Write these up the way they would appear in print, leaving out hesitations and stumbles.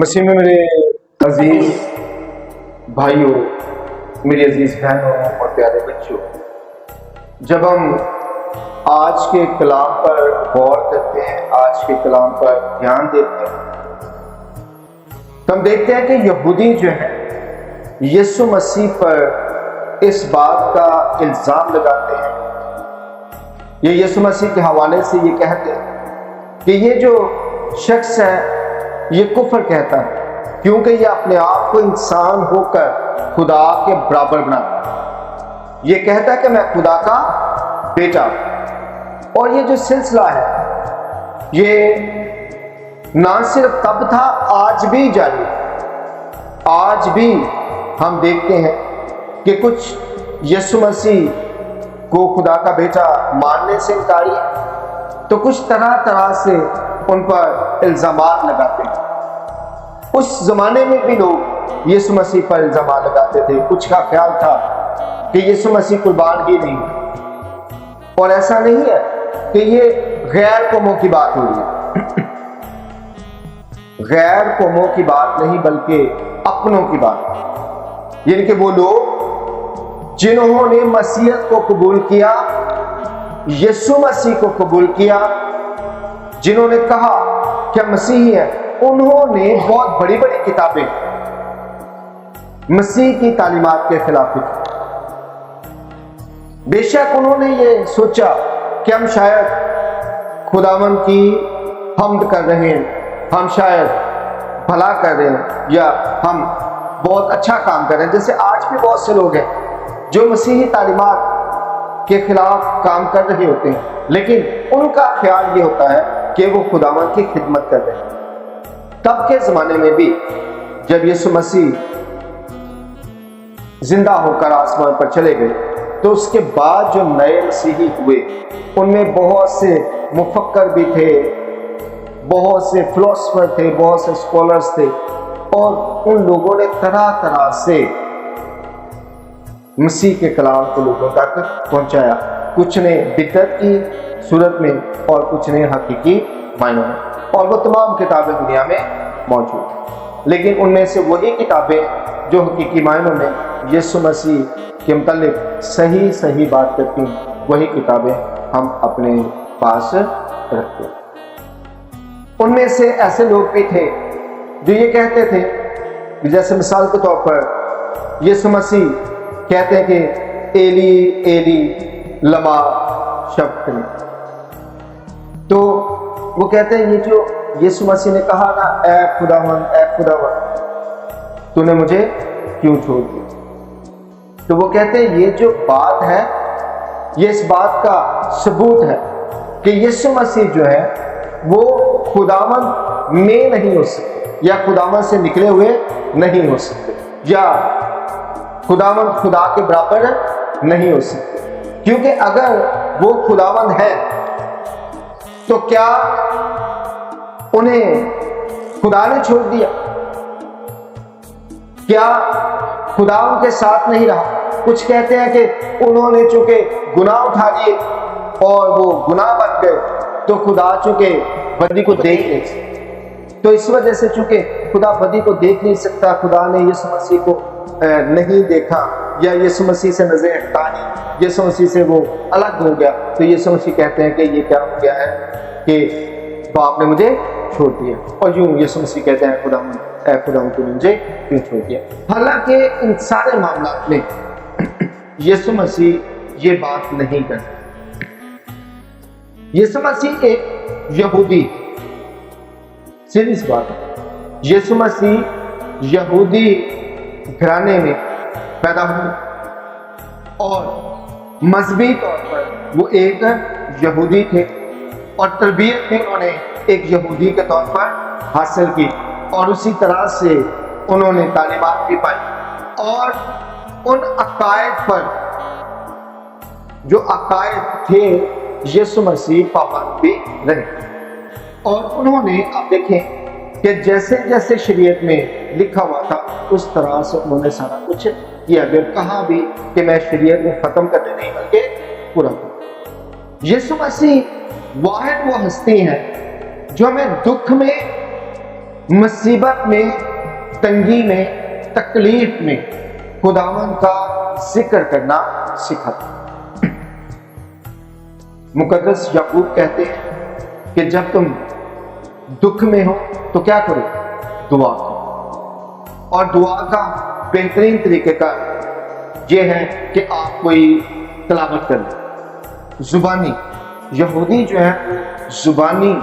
مسیح میں میرے عزیز بھائیوں، میری عزیز بہنوں اور پیارے بچوں، جب ہم آج کے کلام پر غور کرتے ہیں، آج کے کلام پر دھیان دیتے ہیں، تو ہم دیکھتے ہیں کہ یہودی جو ہے یسوع مسیح پر اس بات کا الزام لگاتے ہیں، یہ یسوع مسیح کے حوالے سے یہ کہتے ہیں کہ یہ جو شخص ہے یہ کفر کہتا ہے، کیونکہ یہ اپنے آپ کو انسان ہو کر خدا کے برابر بناتا ہے۔ یہ کہتا ہے کہ میں خدا کا بیٹا ہوں۔ اور یہ جو سلسلہ ہے یہ نہ صرف تب تھا، آج بھی جاری ہے۔ آج بھی ہم دیکھتے ہیں کہ کچھ یسوع مسیح کو خدا کا بیٹا ماننے سے انکاری ہے، تو کچھ طرح طرح سے ان پر الزامات لگاتے ہیں۔ اس زمانے میں بھی لوگ یسوع مسیح پر الزامات لگاتے تھے۔ کچھ کا خیال تھا کہ یسوع مسیح قربان ہی نہیں، اور ایسا نہیں ہے کہ یہ غیر قوموں کی بات ہو رہی ہے، غیر قوموں کی بات نہیں بلکہ اپنوں کی بات، یعنی کہ وہ لوگ جنہوں نے مسیحیت کو قبول کیا، یسوع مسیح کو قبول کیا، جنہوں نے کہا کہ مسیحی ہیں، انہوں نے بہت بڑی بڑی کتابیں مسیح کی تعلیمات کے خلاف لکھی۔ بے شک انہوں نے یہ سوچا کہ ہم شاید خداوند کی حمد کر رہے ہیں، ہم شاید بھلا کر رہے ہیں، یا ہم بہت اچھا کام کر رہے ہیں۔ جیسے آج بھی بہت سے لوگ ہیں جو مسیحی تعلیمات کے خلاف کام کر رہے ہوتے ہیں، لیکن ان کا خیال یہ ہوتا ہے کہ وہ خداوند کی خدمت کر رہے ہیں۔ تب کے زمانے میں بھی جب یسوع مسیح زندہ ہو کر آسمان پر چلے گئے، تو اس کے بعد جو نئے مسیحی ہوئے ان میں بہت سے مفکر بھی تھے، بہت سے فلاسفر تھے، بہت سے اسکالرز تھے، اور ان لوگوں نے طرح طرح سے مسیح کے کلام کو لوگوں تک پہنچایا۔ کچھ نے بدعت کی صورت میں اور کچھ نے حقیقی معنوں میں، اور وہ تمام کتابیں دنیا میں موجود ہیں، لیکن ان میں سے وہی کتابیں جو حقیقی معنوں میں یسوع مسیح کے متعلق صحیح بات کرتی ہیں، وہی کتابیں ہم اپنے پاس رکھتے ہیں۔ ان میں سے ایسے لوگ بھی تھے جو یہ کہتے تھے، جیسے مثال کے طور پر یسوع مسیح کہتے ہیں کہ ایلی ایلی لما شبقتنی، تو وہ کہتے ہیں یہ جو یسوع مسیح نے کہا نا، اے خداوند تو نے مجھے کیوں چھوڑ دیا، تو وہ کہتے ہیں یہ جو بات ہے یہ اس بات کا ثبوت ہے کہ یسوع مسیح جو ہے وہ خداوند میں نہیں ہو سکتے، یا خداوند سے نکلے ہوئے نہیں ہو سکتے، یا خداوند خدا کے برابر نہیں ہو سکتے، کیونکہ اگر وہ خداوند ہے تو کیا انہیں خدا نے چھوڑ دیا؟ کیا خدا ان کے ساتھ نہیں رہا؟ کچھ کہتے ہیں کہ انہوں نے چونکہ گناہ اٹھا لیے اور وہ گناہ بن گئے، تو خدا چونکہ بدی کو دیکھ نہیں سکتا، تو اس وجہ سے چونکہ خدا بدی کو دیکھ نہیں سکتا، خدا نے یسوع مسیح کو نہیں دیکھا، یا یسوع مسیح سے نظر ہٹا لی، یسوع مسیح سے وہ الگ ہو گیا، تو یسوع مسیح کہتے ہیں کہ یہ کیا ہو گیا ہے کہ باپ نے مجھے چھوڑ دیا، اور یوں یسوع مسیح کہتے ہیں اے خداوند تو نے مجھے کیوں چھوڑ دیا۔ حالانکہ ان سارے معاملات میں یسوع مسیح یہ بات نہیں کرتا۔ یسوع مسیح ایک یہودی، سیدھی سی بات ہے، یسوع مسیح یہودی گھرانے میں پیدا ہوئے، اور مذہبی طور پر وہ ایک یہودی تھے، اور تربیت بھی انہوں نے ایک یہودی کے طور پر حاصل کی، اور اسی طرح سے انہوں نے تعلیمات بھی پائی، اور ان عقائد پر جو عقائد تھے یسوع مسیح پابند بھی رہے، اور انہوں نے اب دیکھیں کہ جیسے جیسے شریعت میں لکھا ہوا تھا اس طرح سے انہوں نے سارا کچھ کیا، اگر کہا بھی کہ میں شریعت کو ختم کرنے نہیں بلکہ پورا کروں۔ یسوع مسیح واحد وہ ہستی ہے جو ہمیں دکھ میں مصیبت میں، تنگی میں، تکلیف میں خداوند کا ذکر کرنا سکھاتا۔ مقدس یعقوب کہتے ہیں کہ جب تم دکھ میں ہو تو کیا کرو؟ دعا کرو، اور دعا کا بہترین طریقہ کار یہ ہے کہ آپ کوئی تلاوت کر لیں، زبانی۔ یہودی جو ہے زبانی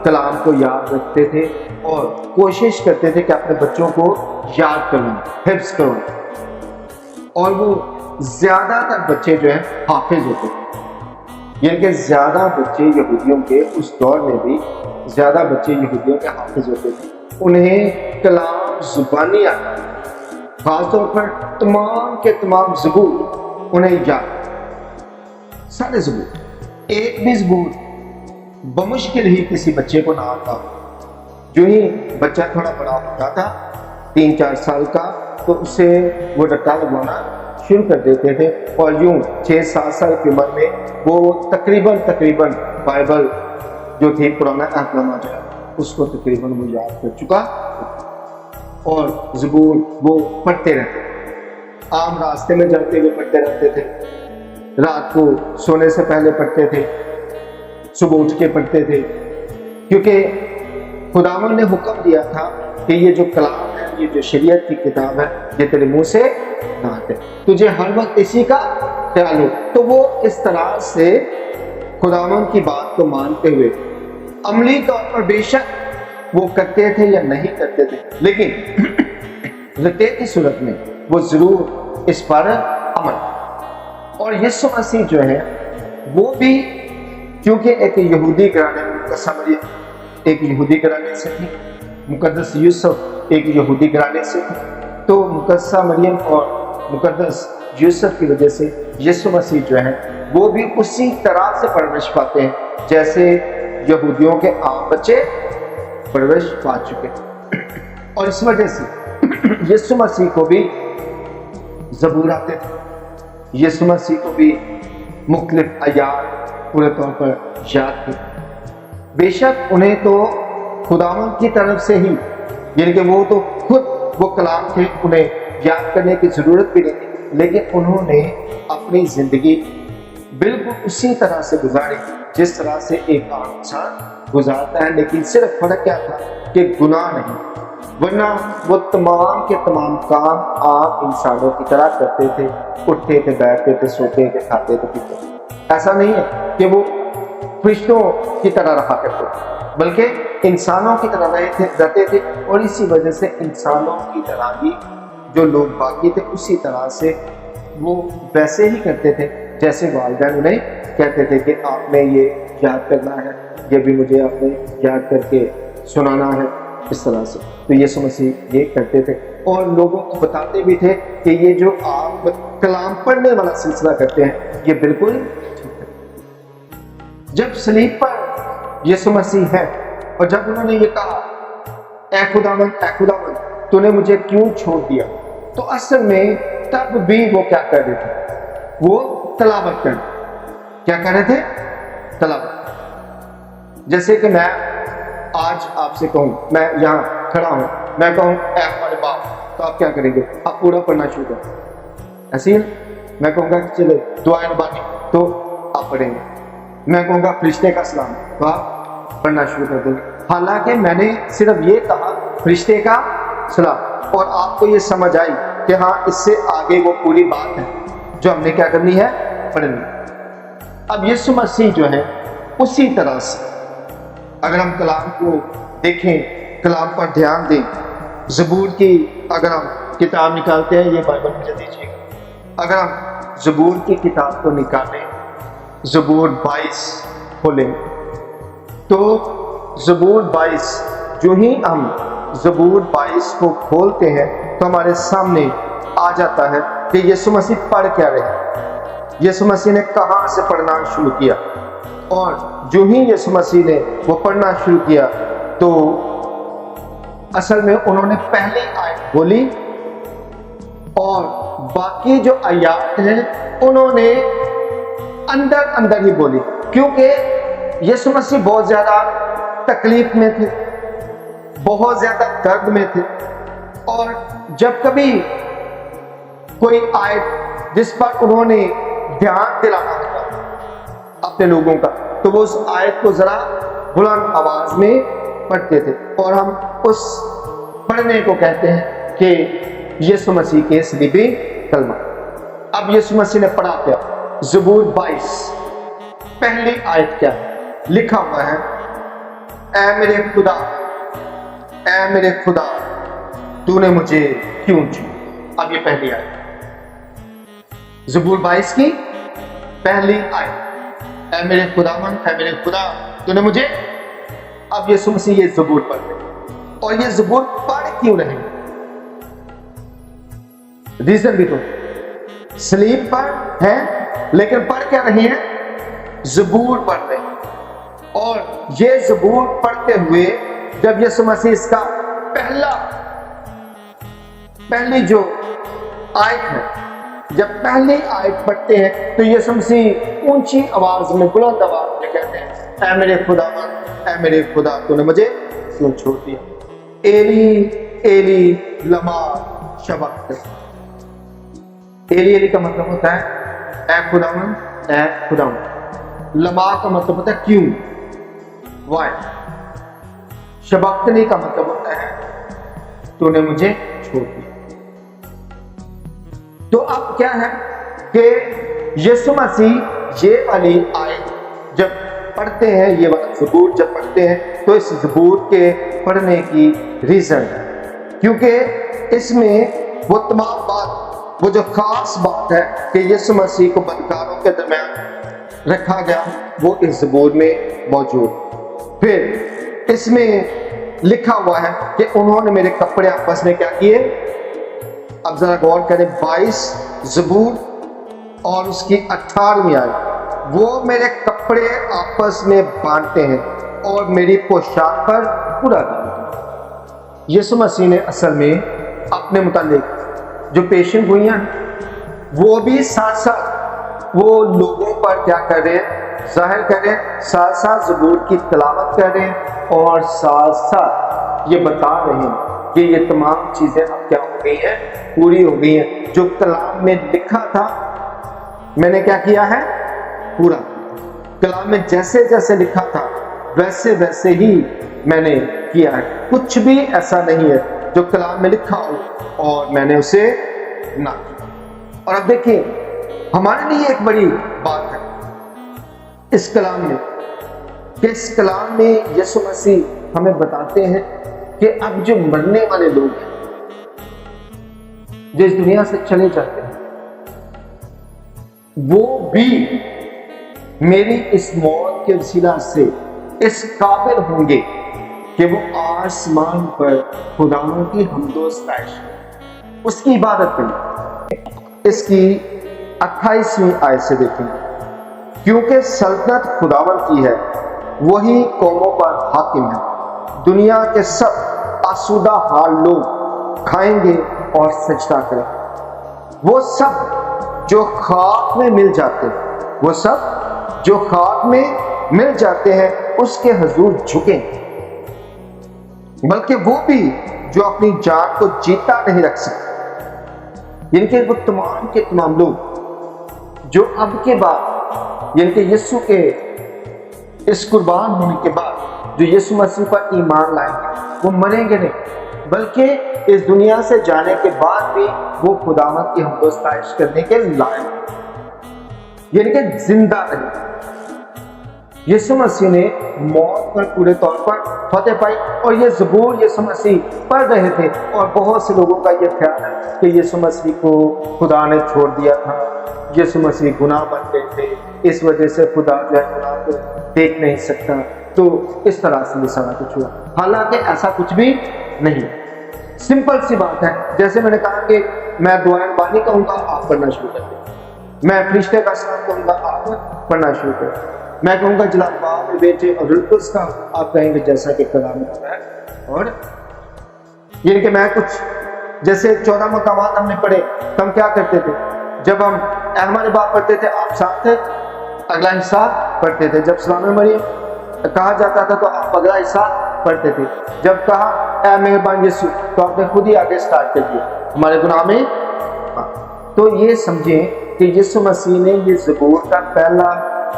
کلام کو یاد رکھتے تھے اور کوشش کرتے تھے کہ اپنے بچوں کو یاد کریں، حفظ کریں، اور وہ زیادہ تر بچے جو ہیں حافظ ہوتے تھے، یعنی کہ زیادہ بچے یہودیوں کے اس دور میں بھی زیادہ بچے یہودیوں کے حافظ ہوتے تھے، انہیں کلام زبانی آتا، خاص طور پر تمام کے تمام زبور انہیں یاد، سارے زبور، ایک بھی زبور بمشکل ہی کسی بچے کو نہ آتا۔ جو ہی بچہ تھوڑا بڑا ہوتا تھا 3-4 سال کا تو اسے وہ رٹا لگوانا شروع کر دیتے تھے، اور یوں 6-7 سال کی عمر میں وہ تقریباً بائبل جو تھی پرانا عہد نامہ جو ہے اس کو تقریباً وہ یاد کر چکا، اور زبور وہ پڑھتے رہتے تھے، عام راستے میں جاتے ہوئے پڑھتے رہتے تھے، رات کو سونے سے پہلے پڑھتے تھے، صبح اٹھ کے پڑھتے تھے، کیونکہ خداوند نے حکم دیا تھا کہ یہ جو کلام ہے، یہ جو شریعت کی کتاب ہے، یہ تیرے منہ سے نہ ہٹے، تجھے ہر وقت اسی کا خیال ہو۔ تو وہ اس طرح سے خداوند کی بات کو مانتے ہوئے عملی طور پر بے شک وہ کرتے تھے یا نہیں کرتے تھے، لیکن رتے کی صورت میں وہ ضرور اس پر عمل۔ اور یسوع مسیح جو ہے وہ بھی کیونکہ ایک یہودی گھرانے میں مقدسہ مریم ایک یہودی گھرانے سے تھی، مقدس یوسف ایک یہودی گھرانے سے تھی، تو مقدسہ مریم اور مقدس یوسف کی وجہ سے یسوع مسیح جو ہے وہ بھی اسی طرح سے پرورش پاتے ہیں جیسے یہودیوں کے عام بچے پرورش پا چکے، اور اس وجہ سے یسوع مسیح کو بھی زبور آتے تھے، یسوع مسیح کو بھی مختلف آیات پورے طور پر یاد تھے۔ بے شک انہیں تو خداوند کی طرف سے ہی، یعنی کہ وہ تو خود وہ کلام تھے، انہیں یاد کرنے کی ضرورت بھی نہیں تھی، لیکن انہوں نے اپنی زندگی بالکل اسی طرح سے گزاری جس طرح سے ایک عام انسان گزارتا ہے، لیکن صرف فرق کیا تھا کہ گناہ نہیں، ورنہ وہ تمام کے تمام کام عام انسانوں کی طرح کرتے تھے، اٹھتے تھے، بیٹھتے تھے، سوتے تھے، کھاتے تھے، پیتے تھے۔ ایسا نہیں ہے کہ وہ فرشتوں کی طرح رہا کرتے تھے، بلکہ انسانوں کی طرح رہتے تھے، اور اسی وجہ سے انسانوں کی طرح ہی جو لوگ باقی تھے اسی طرح سے وہ ویسے ہی کرتے تھے جیسے والدین انہیں کہتے تھے کہ آپ نے یہ یاد کرنا ہے، یہ بھی مجھے آپ نے یاد کر کے سنانا ہے، اس طرح سے۔ تو یسوع مسیح یہ کرتے تھے اور لوگوں کو بتاتے بھی تھے کہ یہ جو آپ کلام پڑھنے والا سلسلہ کرتے ہیں یہ بالکل ٹھیک ہے۔ جب صلیب پر یسوع مسیح ہے اور جب انہوں نے یہ کہا اے خداوند، اے خداوند تو نے مجھے کیوں چھوڑ دیا، تو اصل میں تب بھی وہ کیا کر رہے تھے؟ وہ تلاوت کر رہے، کیا کر رہے تھے؟ تلاوت۔ جیسے کہ میں آج آپ سے کہوں، میں یہاں کھڑا ہوں، میں کہوں اے ہمارے باپ، تو آپ کیا کریں گے؟ آپ پورا پڑھنا شروع کریں، ایسی ہے؟ میں کہوں گا کہ چلے دعائیں بانی، تو آپ پڑھیں گے۔ میں کہوں گا فرشتے کا سلام، تو آپ پڑھنا شروع کر دیں گے، حالانکہ میں نے صرف یہ کہا فرشتے کا سلام، اور آپ کو یہ سمجھ آئی کہ ہاں اس سے آگے وہ پوری بات ہے جو ہم نے کیا کرنی ہے؟ پڑھنی۔ اب یسوع مسیح جو ہے اسی طرح سے اگر ہم کلام کو دیکھیں، کلام پر دھیان دیں، زبور کی اگر ہم کتاب نکالتے ہیں، یہ بائبل مجھے دیجیے گا، اگر ہم زبور کی کتاب کو نکالیں، زبور 22 کھولیں، تو زبور 22 جو ہی ہم زبور 22 کو کھولتے ہیں تو ہمارے سامنے آ جاتا ہے کہ یسوع مسیح پڑھ کیا رہے، یسوع مسیح نے کہاں سے پڑھنا شروع کیا، اور جو ہی یسوع مسیح نے وہ پڑھنا شروع کیا تو اصل میں انہوں نے پہلی آیت بولی اور باقی جو آیات ہیں انہوں نے اندر ہی بولی، کیونکہ یسوع مسیح بہت زیادہ تکلیف میں تھے، بہت زیادہ درد میں تھے، اور جب کبھی کوئی آیت جس پر انہوں نے دھیان دلانا تھا اپنے لوگوں کا، تو وہ اس آیت کو ذرا بلند آواز میں پڑھتے تھے، اور ہم اس پڑھنے کو کہتے ہیں کہ یسوع مسیح کے صلیبی کلمہ۔ اب یسوع مسیح نے پڑھا کیا؟ زبور 22 پہلی آیت کیا ہے؟ لکھا ہوا ہے، اے میرے خدا، اے میرے خدا، تو نے مجھے کیوں چھوڑا؟ اب یہ پہلی آیت، زبور 22 کی پہلی آیت، اے میرے خداوند، اے میرے خدا، تو نے مجھے۔ اب یسوع مسیح یہ زبور پڑھ رہے ہیں، اور یہ زبور پڑھ کیوں رہے ہیں؟ ریزن بھی تو، صلیب پر ہے لیکن پڑھ کیا رہی ہیں؟ زبور پڑھ رہے ہیں۔ اور یہ زبور پڑھتے ہوئے جب یسوع مسیح اس کا پہلی جو آیت ہے، جب پہلی آیت پڑھتے ہیں تو یسوع مسیح اونچی آواز میں، بلند آواز میں کہتے ہیں، اے میرے خداوند، اے میرے خدا، تو نے مجھے کیوں چھوڑ دیا؟ ایلی ایلی لما شبقتنی۔ ایلی ایلی کا مطلب ہوتا ہے اے خداوند، اے خداوند۔ لما کا مطلب ہوتا ہے کیوں، وائی۔ شبقتنی کا مطلب ہوتا ہے تو نے مجھے چھوڑ دیا۔ تو اب کیا ہے کہ یسوع مسیح یہ والی آیت جب پڑھتے ہیں، یہ والا زبور جب پڑھتے ہیں، تو اس زبور کے پڑھنے کی ریزن ہے کیونکہ اس میں وہ تمام بات، وہ جو خاص بات ہے کہ یسوع مسیح کو بدکاروں کے درمیان رکھا گیا، وہ اس زبور میں موجود۔ پھر اس میں لکھا ہوا ہے کہ انہوں نے میرے کپڑے آپس میں کیا کیے؟ اب ذرا غور کریں، 22 زبور اور اس کی 18ویں آیت، وہ میرے کپڑے آپس میں بانٹتے ہیں اور میری پوشاک پر پورا ڈالتے ہیں۔ یسوع مسیح نے اصل میں اپنے متعلق جو پیشن گوئیاں وہ بھی ساتھ ساتھ وہ لوگوں پر کیا کر رہے ہیں؟ ظاہر کر رہے ہیں، ساتھ ساتھ زبور کی تلاوت کر رہے ہیں، اور ساتھ ساتھ یہ بتا رہے ہیں کہ یہ تمام چیزیں اب کیا ہو گئی ہیں؟ پوری ہو گئی ہیں۔ جو کلام میں لکھا تھا میں نے کیا کیا ہے؟ پورا۔ کلام میں جیسے جیسے لکھا تھا ویسے ویسے ہی میں نے کیا ہے۔ کچھ بھی ایسا نہیں ہے جو کلام میں لکھا ہو اور میں نے اسے نہ کیا۔ اور اب دیکھیں، ہمارے لیے ایک بڑی بات ہے اس کلام میں، کہ اس کلام میں یسوع مسیح ہمیں بتاتے ہیں کہ اب جو مرنے والے لوگ ہیں، جو اس دنیا سے چلے جاتے ہیں، وہ بھی میری اس موت کے وسیلہ سے اس قابل ہوں گے کہ وہ آسمان پر خداوند کی حمد و ستائش کریں، اس کی عبادت کریں۔ اس کی 28ویں آیت سے دیکھیں، کیونکہ سلطنت خداوند کی ہے، وہی قوموں پر حاکم ہے، دنیا کے سب آسودہ حال لوگ کھائیں گے اور سجدہ کریں۔ وہ سب جو خاک میں مل جاتے ہیں، وہ سب جو خاک میں مل جاتے ہیں اس کے حضور جھکیں، بلکہ وہ بھی جو اپنی جان کو جیتا نہیں رکھ سکتے، یعنی کہ وہ تمام کے تمام لوگ جو اب کے بعد، یعنی کہ یسوع کے اس قربان ہونے کے بعد جو یسوع مسیح پر ایمان لائیں گے، وہ مریں گے نہیں، بلکہ اس دنیا سے جانے کے بعد بھی وہ خداوند کی حمد و ستائش کرنے کے لائق ہیں، یعنی کہ زندہ رہیں۔ یسوع مسیح نے موت پر پورے طور پر فتح پائی، اور یہ زبور یسوع مسیح پڑھ رہے تھے، اور بہت سے لوگوں کا یہ خیال ہے کہ یسوع مسیح کو خدا نے چھوڑ دیا تھا، یسوع مسیح گناہ بن گئے تھے، اس وجہ سے خدا جو ہے گناہ کو دیکھ نہیں سکتا، تو اس طرح سے یہ سارا کچھ ہوا۔ حالانکہ ایسا کچھ بھی نہیں، سمپل سی بات ہے۔ جیسے میں نے کہا کہ میں دعائیں بانی کہوں گا، آپ پڑھنا شروع کر دیں، میں فرشتے کا سلام کہوں گا، آپ پڑھنا شروع کر دیں، میں کہوں گا جناب باپ بیٹے اور روح القدس کا، آپ کہیں گے جیسا کہ کلام میں ہے۔ اور یعنی کہ میں کچھ جیسے 14 مقامات ہم نے پڑھے، تو ہم کیا کرتے تھے؟ جب ہم اے ہمارے باپ پڑھتے تھے، آپ ساتھ تھے، اگلا حصہ پڑھتے تھے۔ جب سلام مریم کہا جاتا تھا تو آپ اگلا حصہ پڑھتے تھے. جب کہا اے مہربان یسوع تو آپ نے خود ہی آگے سٹارٹ کر دیا ہمارے گناہ میں. تو یہ سمجھیں کہ یسوع مسیح نے یہ زبور کا پہلا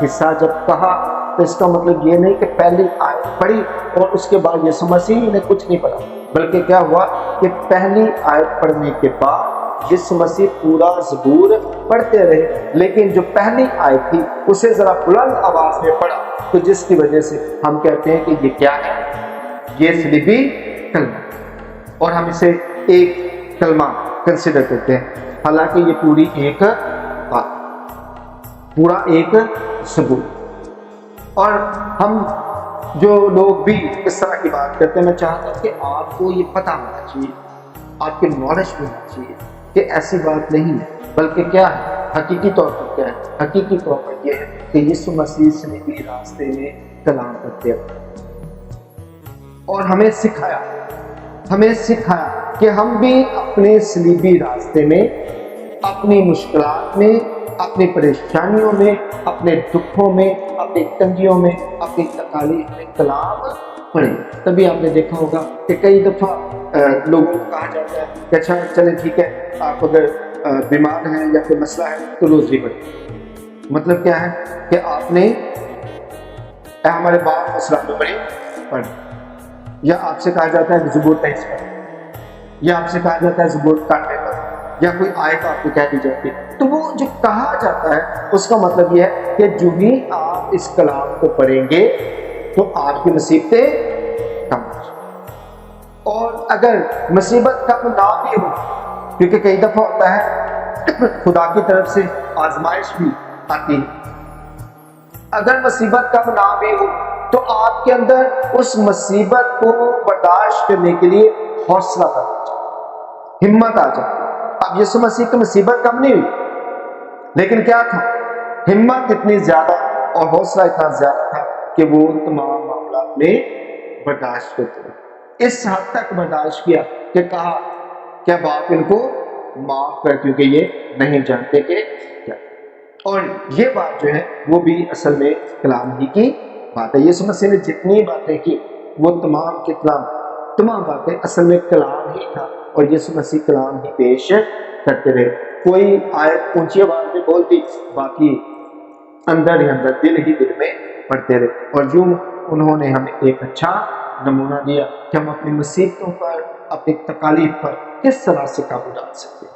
حصہ جب کہا تو اس کا مطلب یہ نہیں کہ پہلی آیت پڑھی اور اس کے بعد یسوع مسیح نے کچھ نہیں پڑھا، بلکہ کیا ہوا کہ پہلی آیت پڑھنے کے بعد یسوع مسیح پورا زبور پڑھتے رہے، لیکن جو پہلی آیت تھی اسے ذرا بلند آواز میں پڑھا، تو جس کی وجہ سے ہم کہتے ہیں کہ یہ کیا ہے، یہ صلیبی کلمہ، اور ہم اسے ایک کلمہ کنسیڈر کرتے ہیں، حالانکہ یہ پوری ایک بات، پورا ایک زبور. اور ہم جو لوگ بھی اس طرح کی بات کرتے ہیں، میں چاہتا ہوں کہ آپ کو یہ پتہ ہونا چاہیے، آپ کے نالج میں ہونا چاہیے کہ ایسی بات نہیں ہے، بلکہ کیا ہے، حقیقی طور پر کیا ہے، حقیقی طور پر یہ ہے کہ یسوع مسیح صلیبی راستے میں کلام کرتے ہیں اور ہمیں سکھایا کہ ہم بھی اپنے صلیبی راستے میں، اپنی مشکلات میں، اپنی پریشانیوں میں، اپنے دکھوں میں، اپنی تنگیوں میں، اپنی تکالیف میں کلام پڑھیں. تبھی آپ نے دیکھا ہوگا کہ کئی دفعہ لوگوں کو کہا جاتا ہے کہ اچھا چلیں ٹھیک ہے، آپ اگر بیمار ہیں یا کوئی مسئلہ ہے تو روزی پڑھیں. مطلب کیا ہے کہ آپ نے ہمارے باپ مسئلہ میں پڑھیں، یا آپ سے کہا جاتا ہے کہ زبور 23 پڑھیں، یا آپ سے کہا جاتا ہے زبور کاٹنے پر، یا کوئی آیت آپ کو کہہ دی جاتی ہے. تو وہ جو کہا جاتا ہے اس کا مطلب یہ ہے کہ جو ہی آپ اس کلام کو پڑھیں گے تو آپ کی مصیبتیں کم ہو جائیں. اور اگر مصیبت کم نہ بھی ہو، کیونکہ کئی دفعہ ہوتا ہے خدا کی طرف سے آزمائش بھی آتی ہے، اگر مصیبت کم نہ بھی ہو تو آپ کے اندر اس مصیبت کو برداشت کرنے کے لیے حوصلہ کرنا چاہیے، ہمت آ جائے. اب یسوع مسیح کی مصیبت کم نہیں ہوئی، لیکن کیا تھا، ہمت اتنی زیادہ اور حوصلہ اتنا زیادہ تھا کہ وہ تمام معاملات میں برداشت کرتے ہیں. اس حد تک برداشت کیا کہ کہا کہ باپ ان کو معاف کر، کیونکہ یہ نہیں جانتے کہ کیا. اور یہ بات جو ہے وہ بھی اصل میں کلام ہی کی بات ہے. یسوع مسیح نے جتنی باتیں کی وہ تمام باتیں اصل میں کلام ہی تھا، اور یسوع مسیح کلام ہی پیش کرتے رہے. کوئی آیت اونچی آواز میں بولتی، باقی اندر ہی اندر، دل میں پڑھتے رہے. اور یوں انہوں نے ہمیں ایک اچھا نمونہ دیا کہ ہم اپنی مصیبتوں پر، اپنی تکالیف پر کس طرح سے قابو ڈال سکتے ہیں،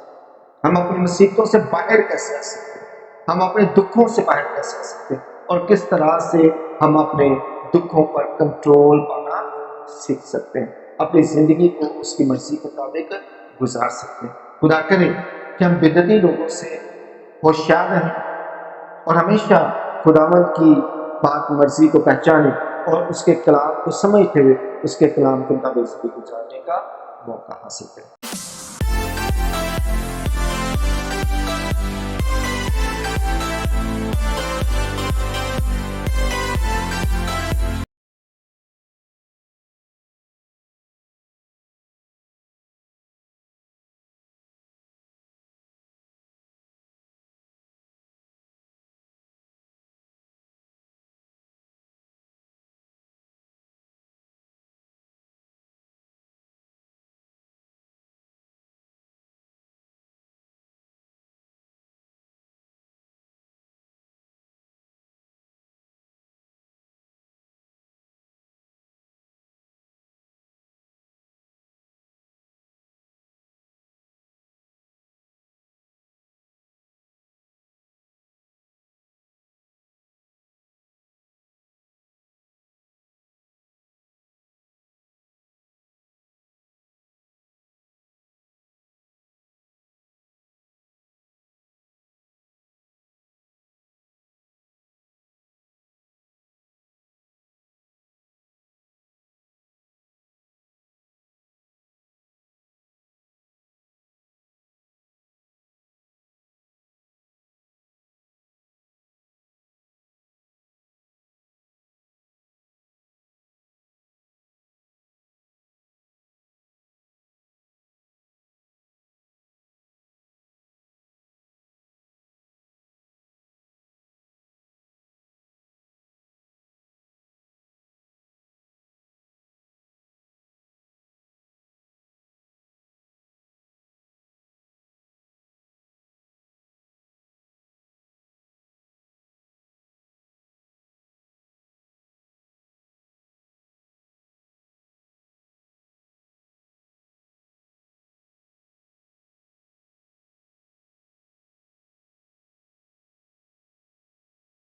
ہم اپنی مصیبتوں سے باہر کیسے آ سکتے ہیں، ہم اپنے دکھوں سے باہر کیسے آ سکتے ہیں، اور کس طرح سے ہم اپنے دکھوں پر کنٹرول پانا سیکھ سکتے ہیں، اپنی زندگی کو اس کی مرضی کے مطابق گزار سکتے ہیں. خدا کرے کہ ہم بدعتی لوگوں سے ہوشیار رہیں اور ہمیشہ خداوند کی پاک مرضی کو پہچانیں اور اس کے کلام کو سمجھتے ہوئے اس کے کلام کے مطابق زندگی گزارنے کا موقع حاصل کریں.